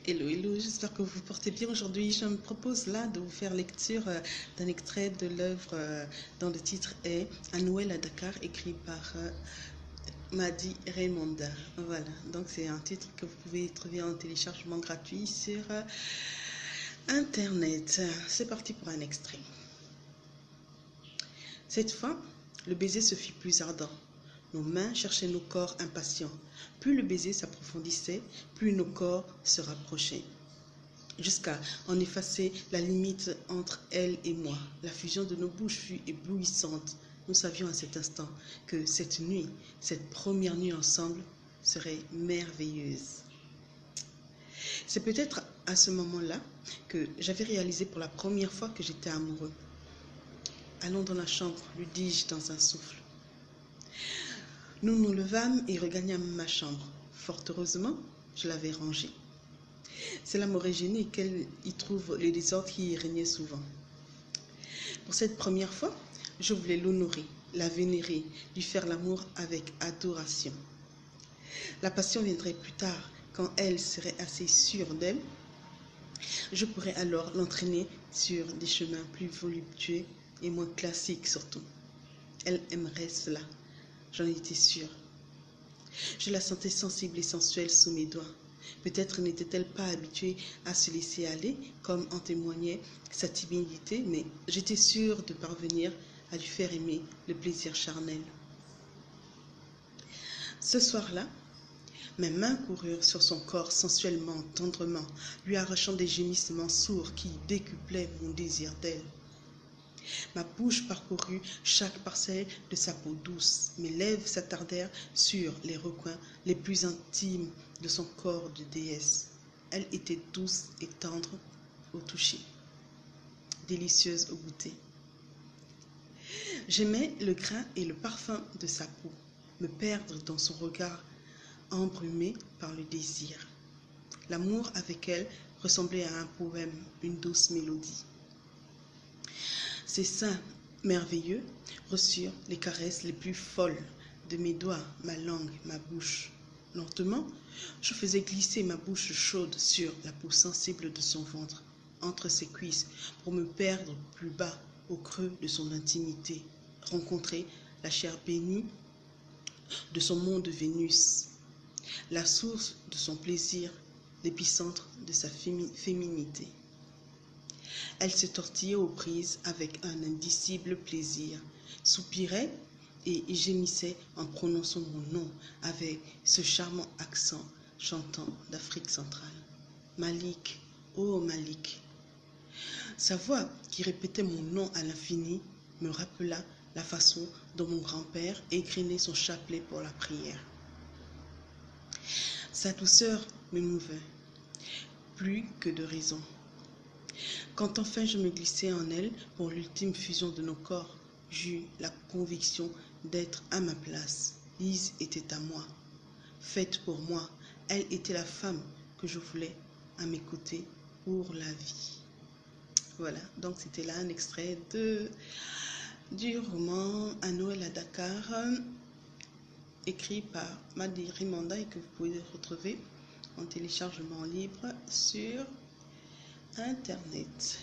Hello, hello, j'espère que vous vous portez bien aujourd'hui. Je me propose là de vous faire lecture d'un extrait de l'œuvre dont le titre est À Noël à Dakar, écrit par Madi Raymonda. Voilà, donc c'est un titre que vous pouvez trouver en téléchargement gratuit sur Internet. C'est parti pour un extrait. Cette fois, le baiser se fit plus ardent. Nos mains cherchaient nos corps impatients. Plus le baiser s'approfondissait, plus nos corps se rapprochaient. Jusqu'à en effacer la limite entre elle et moi. La fusion de nos bouches fut éblouissante. Nous savions à cet instant que cette nuit, cette première nuit ensemble, serait merveilleuse. C'est peut-être à ce moment-là que j'avais réalisé pour la première fois que j'étais amoureux. Allons dans la chambre, lui dis-je dans un souffle. Nous nous levâmes et regagnâmes ma chambre. Fort heureusement, je l'avais rangée. Cela m'aurait gêné qu'elle y trouve le désordre qui y régnait souvent. Pour cette première fois, je voulais l'honorer, la vénérer, lui faire l'amour avec adoration. La passion viendrait plus tard, quand elle serait assez sûre d'elle. Je pourrais alors l'entraîner sur des chemins plus voluptueux et moins classiques surtout. Elle aimerait cela, j'en étais sûre. Je la sentais sensible et sensuelle sous mes doigts. Peut-être n'était-elle pas habituée à se laisser aller, comme en témoignait sa timidité, mais j'étais sûre de parvenir à lui faire aimer le plaisir charnel. Ce soir-là, mes mains coururent sur son corps sensuellement, tendrement, lui arrachant des gémissements sourds qui décuplaient mon désir d'elle. Ma bouche parcourut chaque parcelle de sa peau douce. Mes lèvres s'attardèrent sur les recoins les plus intimes de son corps de déesse. Elle était douce et tendre au toucher, délicieuse au goûter. J'aimais le grain et le parfum de sa peau, me perdre dans son regard embrumé par le désir. L'amour avec elle ressemblait à un poème, une douce mélodie. Ses seins merveilleux reçurent les caresses les plus folles de mes doigts, ma langue, ma bouche. Lentement, je faisais glisser ma bouche chaude sur la peau sensible de son ventre, entre ses cuisses, pour me perdre plus bas, au creux de son intimité, rencontrer la chair bénie de son monde de Vénus, la source de son plaisir, l'épicentre de sa féminité. Elle se tortillait aux prises avec un indicible plaisir, soupirait et gémissait en prononçant mon nom avec ce charmant accent chantant d'Afrique centrale. Malik, oh Malik. Sa voix qui répétait mon nom à l'infini me rappela la façon dont mon grand-père égrenait son chapelet pour la prière. Sa douceur m'émouvait, plus que de raison. Quand enfin je me glissai en elle pour l'ultime fusion de nos corps, j'eus la conviction d'être à ma place. Lise était à moi, faite pour moi. Elle était la femme que je voulais à mes côtés pour la vie. Voilà, donc c'était là un extrait du roman À Noël à Dakar, écrit par Madi Raymonda et que vous pouvez retrouver en téléchargement libre sur Internet.